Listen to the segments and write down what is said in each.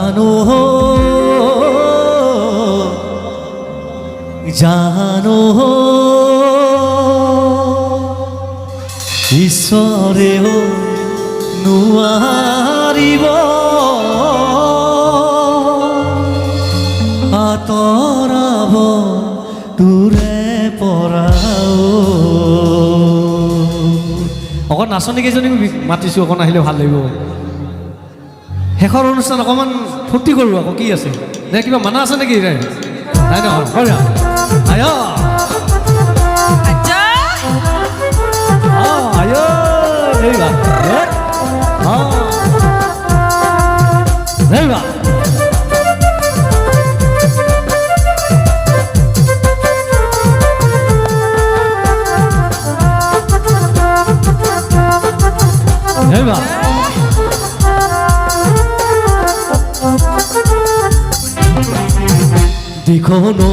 জানো জানো ঈশ্বৰেও নোৱাৰিব আঁতৰাব তোৰে পৰাও। অকণ নাচনীকেইজনীক মাতিছোঁ, অকণ আহিলে ভাল লাগিব। শেষৰ অনুষ্ঠান অকণমান ফূৰ্তি কৰোঁ আকৌ, কি আছে নে কিবা মানা আছে নেকি? নাই নহয় হয় আয় আয় দেইবা দেইবা দেইবা দিখনো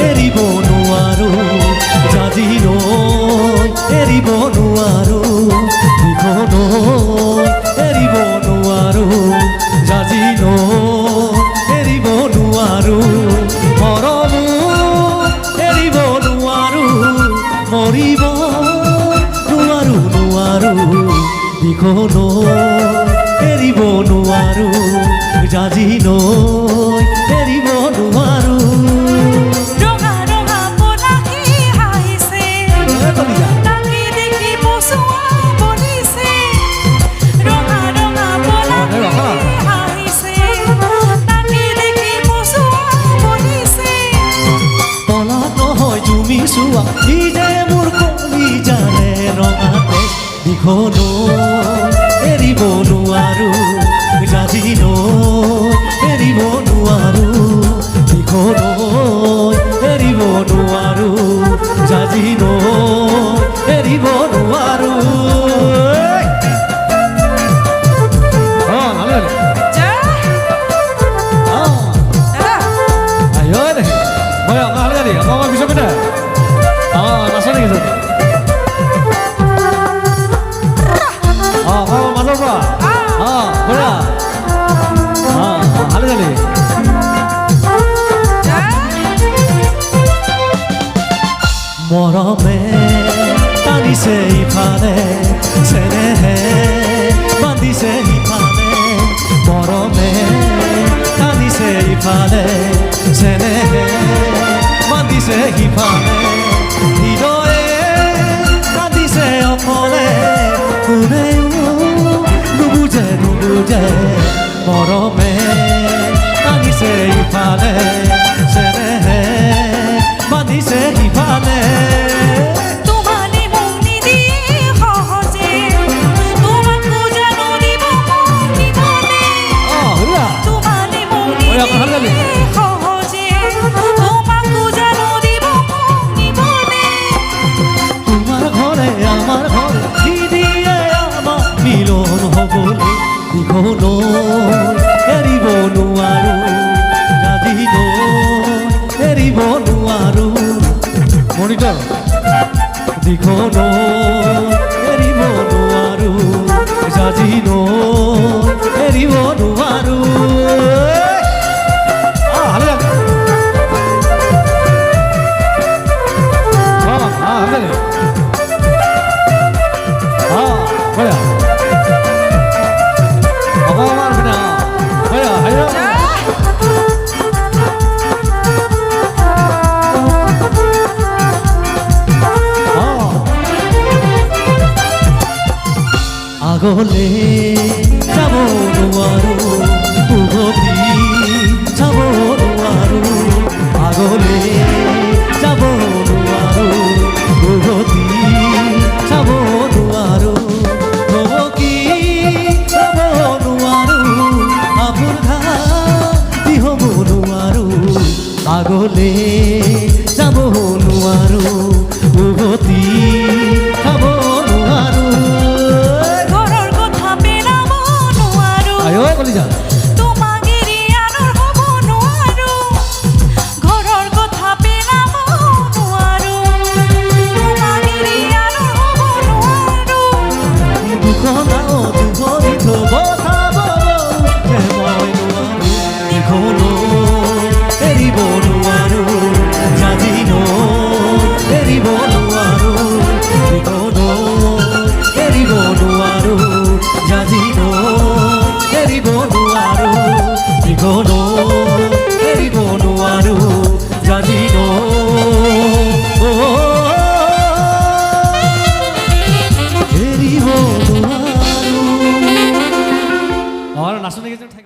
এৰিব নোৱাৰো, জাজিনো এৰিব নোৱাৰো, দিখনো এৰিব নোৱাৰো, জাজিনো এৰিব নোৱাৰো, মৰমো এৰিব নোৱাৰো, মৰিব নোৱাৰো নোৱাৰো, দিখনো এৰিব নোৱাৰো, জাজিনো এৰিব নোৱাৰো। ৰঙা ৰঙা পলাশী হাঁহিছে, তাকে দেখি পচুৱা বলিছে। ৰঙা ৰঙা পলাশী হাঁহিছে, তাকে দেখি পচুৱা বলিছে। পলাশ নহয় তুমি চোৱা, ই যে মোৰ কলিজাৰে ৰঙাতে, দিখনো এৰিব নোৱাৰো, জাজিনো এৰিব নোৱাৰো, দিখনো এৰিব নোৱাৰো, জাজিনো এৰিব নোৱাৰো। মৰমে টানিছে ইফালে, চেনেহে বান্ধিছে সিফালে, মৰমে টানিছে ইফালে, চেনেহে বান্ধিছে সিফালে, হৃদয়ে কান্দিছে অকলে, কোনেও নুবুজে নুবুজে, মৰমে টানিছে ইফালে, চেনেহে বান্ধিছে সিফালে। তোমালে মোক নিদিয়ে সহজে, তোমাকো জানো দিব নিবলে। তোমালে মোক নিদিয়ে সহজে, তোমাকো জানো দিব নিবলে। তোমাৰ ঘৰে আমাৰ ঘৰে, নিদিয়ে আমাৰ মিলন হ'বলে, দিখনো এৰিব নোৱাৰো, জাজিনো এৰিব নোৱাৰো, মনিটৰ দিখনো এৰিব নোৱাৰো, জাজিনো এৰিব নোৱাৰো। আগলে যাব নোৱাৰো, উভতি যাব নোৱাৰো, আগলে যাব নোৱাৰো, উভতি যাব নোৱাৰো, থমকি যাব নোৱাৰো, আপোন ঘাটি হ'ব নোৱাৰো, আগলে যাব নোৱাৰো, উভতি যাব নোৱাৰো। ঘৰৰ কথা পেলাব নোৱাৰো, তোমাক এৰি আনৰ হ'ব নোৱাৰো। ঘৰৰ কথা পেলাব নোৱাৰো, তোমাক এৰি আনৰ হ'ব নোৱাৰো। দুখনাও দুখনি থব চাব মই ন এৰিব নোৱাৰো জানিব এৰিব নোৱাৰো নাচনী কেইজন থাকিব